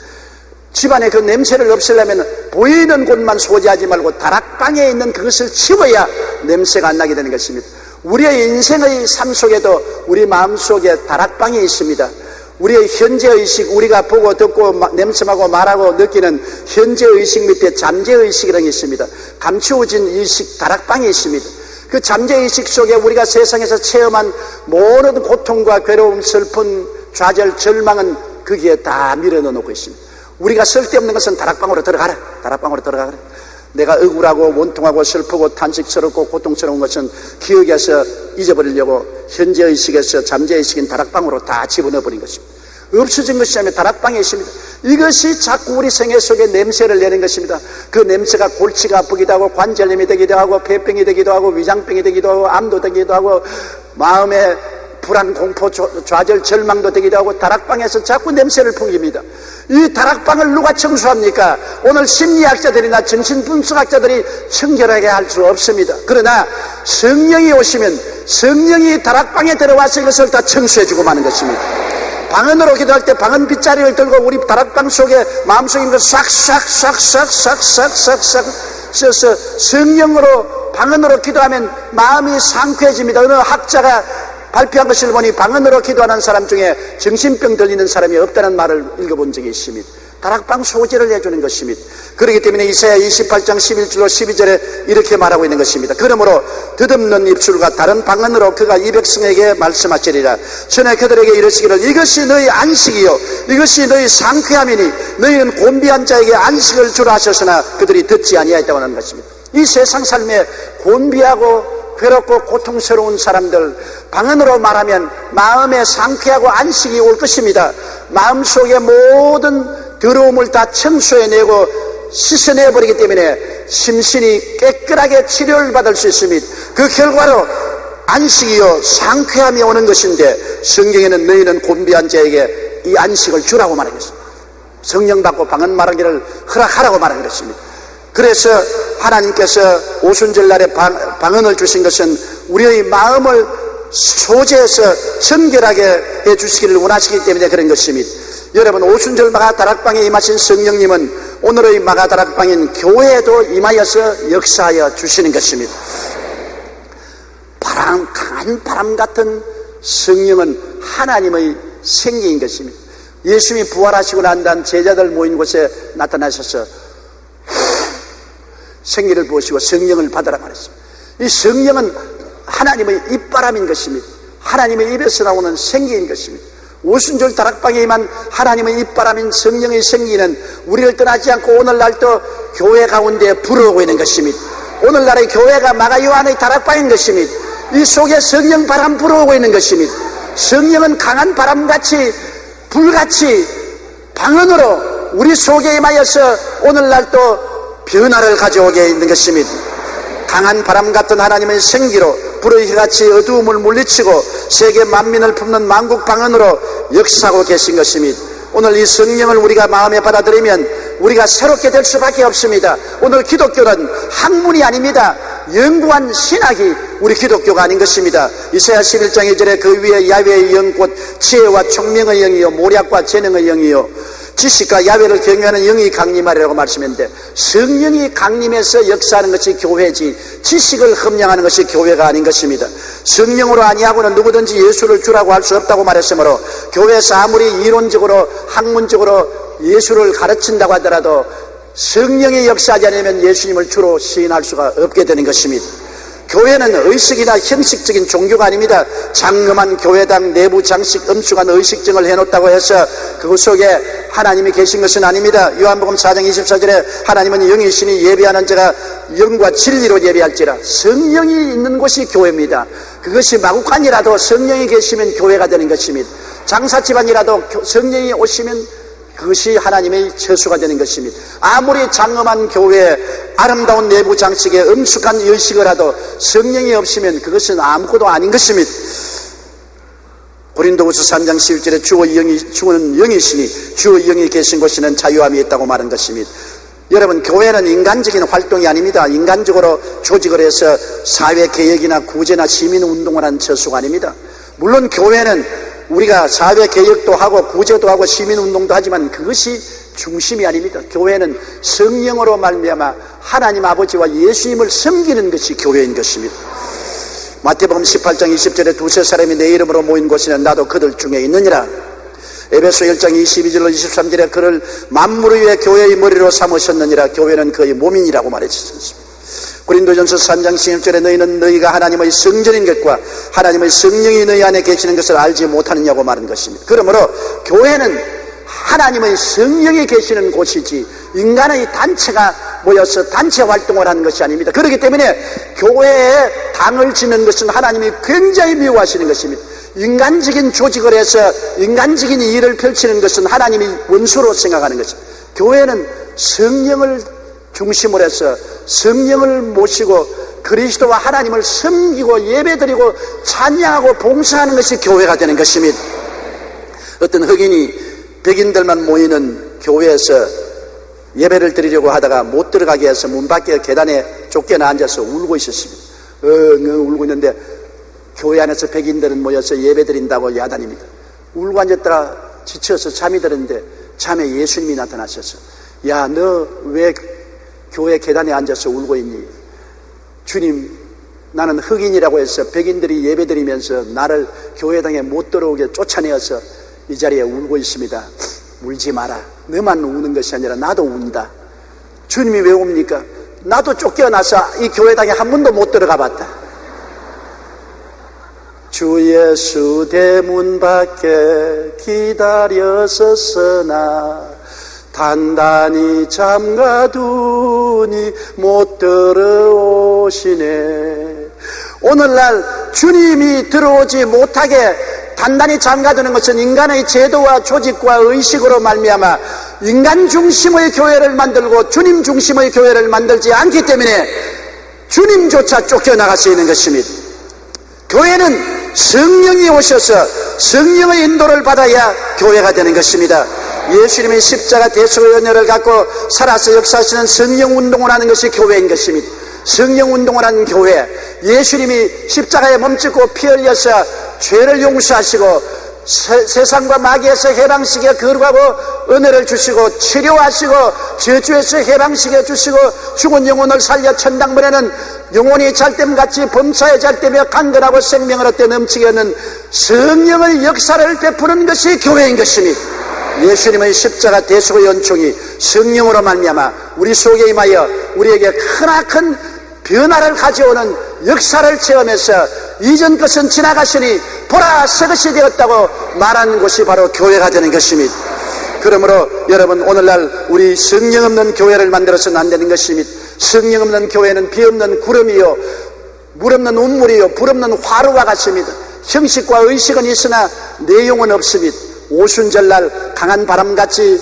집안에 그 냄새를 없애려면 보이는 곳만 소지하지 말고 다락방에 있는 그것을 치워야 냄새가 안 나게 되는 것입니다. 우리의 인생의 삶 속에도 우리 마음속에 다락방이 있습니다. 우리의 현재의식, 우리가 보고 듣고 냄새하고 말하고 느끼는 현재의식 밑에 잠재의식이라는 게 있습니다. 감추어진 의식 다락방이 있습니다. 그 잠재의식 속에 우리가 세상에서 체험한 모든 고통과 괴로움, 슬픈, 좌절, 절망은 거기에 다 밀어넣어놓고 있습니다. 우리가 쓸데없는 것은 다락방으로 들어가라. 다락방으로 들어가라. 내가 억울하고 원통하고 슬프고 탄식스럽고 고통스러운 것은 기억에서 잊어버리려고 현재의식에서 잠재의식인 다락방으로 다 집어넣어버린 것입니다. 없어진 것이 아니라 다락방에 있습니다. 이것이 자꾸 우리 생애 속에 냄새를 내는 것입니다. 그 냄새가 골치가 아프기도 하고 관절염이 되기도 하고 폐병이 되기도 하고 위장병이 되기도 하고 암도 되기도 하고 마음에 불안, 공포, 좌절, 절망도 되기도 하고 다락방에서 자꾸 냄새를 풍깁니다. 이 다락방을 누가 청소합니까? 오늘 심리학자들이나 정신분석학자들이 청결하게 할 수 없습니다. 그러나 성령이 오시면 성령이 다락방에 들어와서 이것을 다 청소해주고 마는 것입니다. 방언으로 기도할 때 방언 빗자리를 들고 우리 다락방 속에 마음속에 있는 거 싹싹싹싹싹싹싹싹 써서 성령으로 방언으로 기도하면 마음이 상쾌해집니다. 어느 학자가 발표한 것을 보니 방언으로 기도하는 사람 중에 정신병 들리는 사람이 없다는 말을 읽어본 적이 있습니다. 다락방 소지를 해주는 것입니다. 그렇기 때문에 이사야 28장 11절로 12절에 이렇게 말하고 있는 것입니다. 그러므로 덧없는 입술과 다른 방언으로 그가 이 백성에게 말씀하시리라. 전에 그들에게 이르시기를 이것이 너희 안식이요 이것이 너희 상쾌함이니 너희는 곤비한 자에게 안식을 주라 하셨으나 그들이 듣지 아니하였다고 하는 것입니다. 이 세상 삶에 곤비하고 괴롭고 고통스러운 사람들, 방언으로 말하면 마음에 상쾌하고 안식이 올 것입니다. 마음속의 모든 더러움을 다 청소해내고 씻어내버리기 때문에 심신이 깨끗하게 치료를 받을 수 있습니다. 그 결과로 안식이요 상쾌함이 오는 것인데, 성경에는 너희는 곤비한 자에게 이 안식을 주라고 말한 것입니다. 성령 받고 방언 말하기를 허락하라고 말한 것입니다. 그래서 하나님께서 오순절날에 방언을 주신 것은 우리의 마음을 소재해서 정결하게 해주시기를 원하시기 때문에 그런 것입니다. 여러분, 오순절 마가다락방에 임하신 성령님은 오늘의 마가다락방인 교회에도 임하여서 역사하여 주시는 것입니다. 강한 바람 같은 성령은 하나님의 생기인 것입니다. 예수님이 부활하시고 난 다음 제자들 모인 곳에 나타나셔서 생기를 부으시고 성령을 받으라 말했습니다. 이 성령은 하나님의 입바람인 것입니다. 하나님의 입에서 나오는 생기인 것입니다. 오순절 다락방에 임한 하나님의 입바람인 성령의 생기는 우리를 떠나지 않고 오늘날도 교회 가운데 불어오고 있는 것입니다. 오늘날의 교회가 마가 요한의 다락방인 것입니다. 이 속에 성령 바람 불어오고 있는 것입니다. 성령은 강한 바람같이 불같이 방언으로 우리 속에 임하여서 오늘날도 변화를 가져오게 있는 것입니다. 강한 바람 같은 하나님의 생기로 불의 해같이 어두움을 물리치고 세계 만민을 품는 만국 방언으로 역사하고 계신 것입니다. 오늘 이 성령을 우리가 마음에 받아들이면 우리가 새롭게 될 수밖에 없습니다. 오늘 기독교는 학문이 아닙니다. 영구한 신학이 우리 기독교가 아닌 것입니다. 이사야 11장 2절에 그 위에 야훼의 영 곧 지혜와 총명의 영이요 모략과 재능의 영이요 지식과 야훼를 경외하는 영이 강림하리라고 말씀했는데, 성령이 강림해서 역사하는 것이 교회지 지식을 흠량하는 것이 교회가 아닌 것입니다. 성령으로 아니하고는 누구든지 예수를 주라고 할 수 없다고 말했으므로 교회에서 아무리 이론적으로 학문적으로 예수를 가르친다고 하더라도 성령이 역사하지 않으면 예수님을 주로 시인할 수가 없게 되는 것입니다. 교회는 의식이나 형식적인 종교가 아닙니다. 장엄한 교회당 내부 장식 엄숙한 의식증을 해놓았다고 해서 그 속에 하나님이 계신 것은 아닙니다. 요한복음 4장 24절에 하나님은 영이시니 예배하는 자가 영과 진리로 예배할지라. 성령이 있는 곳이 교회입니다. 그것이 마구간이라도 성령이 계시면 교회가 되는 것입니다. 장사집안이라도 성령이 오시면 그것이 하나님의 처수가 되는 것입니다. 아무리 장엄한 교회에 아름다운 내부 장식에 엄숙한 의식을 하도 성령이 없으면 그것은 아무것도 아닌 것입니다. 고린도후서 3장 11절에 주는 영이시니 주의 영이 계신 곳에는 자유함이 있다고 말한 것입니다. 여러분, 교회는 인간적인 활동이 아닙니다. 인간적으로 조직을 해서 사회개혁이나 구제나 시민운동을 하는 처수가 아닙니다. 물론 교회는 우리가 사회개혁도 하고 구제도 하고 시민운동도 하지만 그것이 중심이 아닙니다. 교회는 성령으로 말미암아 하나님 아버지와 예수님을 섬기는 것이 교회인 것입니다. 마태복음 18장 20절에 두세 사람이 내 이름으로 모인 곳에는 나도 그들 중에 있느니라. 에베소 1장 22절로 23절에 그를 만물 위에 교회의 머리로 삼으셨느니라. 교회는 그의 몸이니라고 말했습니다. 고린도전서 3장 16절에 너희는 너희가 하나님의 성전인 것과 하나님의 성령이 너희 안에 계시는 것을 알지 못하느냐고 말한 것입니다. 그러므로 교회는 하나님의 성령이 계시는 곳이지 인간의 단체가 모여서 단체 활동을 하는 것이 아닙니다. 그렇기 때문에 교회에 당을 짓는 것은 하나님이 굉장히 미워하시는 것입니다. 인간적인 조직을 해서 인간적인 일을 펼치는 것은 하나님이 원수로 생각하는 것입니다. 교회는 성령을 중심으로 해서 성령을 모시고 그리스도와 하나님을 섬기고 예배드리고 찬양하고 봉사하는 것이 교회가 되는 것입니다. 어떤 흑인이 백인들만 모이는 교회에서 예배를 드리려고 하다가 못 들어가게 해서 문 밖에 계단에 쫓겨나 앉아서 울고 있었습니다. 울고 있는데 교회 안에서 백인들은 모여서 예배 드린다고 야단입니다. 울고 앉았다가 지쳐서 잠이 들었는데 잠에 예수님이 나타나셔서 야, 너 왜 교회 계단에 앉아서 울고 있니? 주님, 나는 흑인이라고 해서 백인들이 예배드리면서 나를 교회당에 못 들어오게 쫓아내어서 이 자리에 울고 있습니다. 울지 마라. 너만 우는 것이 아니라 나도 운다. 주님이 왜 옵니까? 나도 쫓겨나서 이 교회당에 한 번도 못 들어가 봤다. 주 예수 대문 밖에 기다렸었으나 단단히 잠가두니 못 들어오시네. 오늘날 주님이 들어오지 못하게 단단히 잠가두는 것은 인간의 제도와 조직과 의식으로 말미암아 인간 중심의 교회를 만들고 주님 중심의 교회를 만들지 않기 때문에 주님조차 쫓겨나갈 수 있는 것입니다. 교회는 성령이 오셔서 성령의 인도를 받아야 교회가 되는 것입니다. 예수님이 십자가 대속의 은혜를 갖고 살아서 역사하시는 성령 운동을 하는 것이 교회인 것입니다. 성령 운동을 하는 교회, 예수님이 십자가에 멈추고 피 흘려서 죄를 용서하시고 세상과 마귀에서 해방시켜 거룩하고 은혜를 주시고 치료하시고 저주에서 해방시켜 주시고 죽은 영혼을 살려 천당 보내는 영혼이 잘됨같이 범사에 잘되며 강건하고 생명을 얻되 넘치게 하는 성령의 역사를 베푸는 것이 교회인 것입니다. 예수님의 십자가 대속의 연총이 성령으로 말미암아 우리 속에 임하여 우리에게 크나큰 변화를 가져오는 역사를 체험해서 이전 것은 지나가시니 보라 새 것이 되었다고 말하는 곳이 바로 교회가 되는 것입니다. 그러므로 여러분, 오늘날 우리 성령 없는 교회를 만들어서는 안 되는 것입니다. 성령 없는 교회는 비 없는 구름이요 물 없는 운물이요 불 없는 화루와 같습니다. 형식과 의식은 있으나 내용은 없습니다. 오순절날 강한 바람같이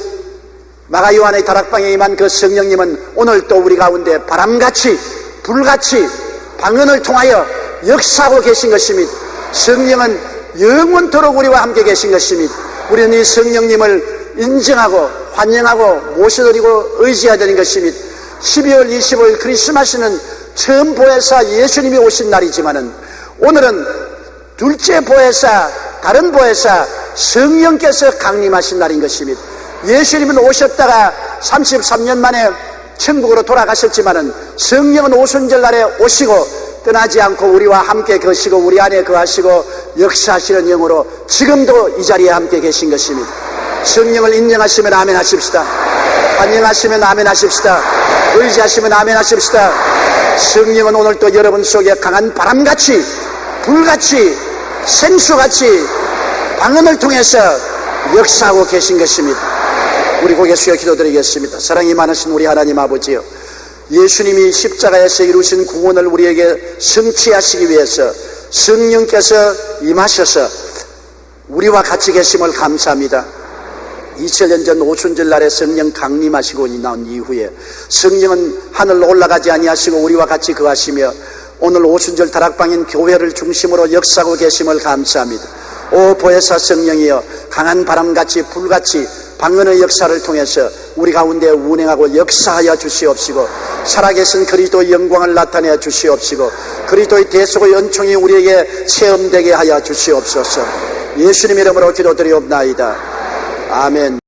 마가 요한의 다락방에 임한 그 성령님은 오늘 또 우리 가운데 바람같이 불같이 방언을 통하여 역사하고 계신 것입니다. 성령은 영원토록 우리와 함께 계신 것입니다. 우리는 이 성령님을 인정하고 환영하고 모셔드리고 의지해야 되는 것입니다. 12월 25일 크리스마스는 처음 보혜사 예수님이 오신 날이지만은 오늘은 둘째 보혜사, 다른 보혜사 성령께서 강림하신 날인 것입니다. 예수님은 오셨다가 33년 만에 천국으로 돌아가셨지만은 성령은 오순절 날에 오시고 떠나지 않고 우리와 함께 거시고 우리 안에 거하시고 역사하시는 영으로 지금도 이 자리에 함께 계신 것입니다. 성령을 인정하시면 아멘 하십시다. 환영하시면 아멘 하십시다. 의지하시면 아멘 하십시다. 성령은 오늘 또 여러분 속에 강한 바람같이 불같이 생수같이 방언을 통해서 역사하고 계신 것입니다. 우리 고개 숙여 기도드리겠습니다. 사랑이 많으신 우리 하나님 아버지요, 예수님이 십자가에서 이루신 구원을 우리에게 성취하시기 위해서 성령께서 임하셔서 우리와 같이 계심을 감사합니다. 2000년 전 오순절 날에 성령 강림하시고 나온 이후에 성령은 하늘로 올라가지 아니하시고 우리와 같이 거하시며 오늘 오순절 다락방인 교회를 중심으로 역사하고 계심을 감사합니다. 오 보혜사 성령이여, 강한 바람같이 불같이 방언의 역사를 통해서 우리 가운데 운행하고 역사하여 주시옵시고 살아계신 그리스도의 영광을 나타내 주시옵시고 그리스도의 대속의 연총이 우리에게 체험되게 하여 주시옵소서. 예수님 이름으로 기도드리옵나이다. 아멘.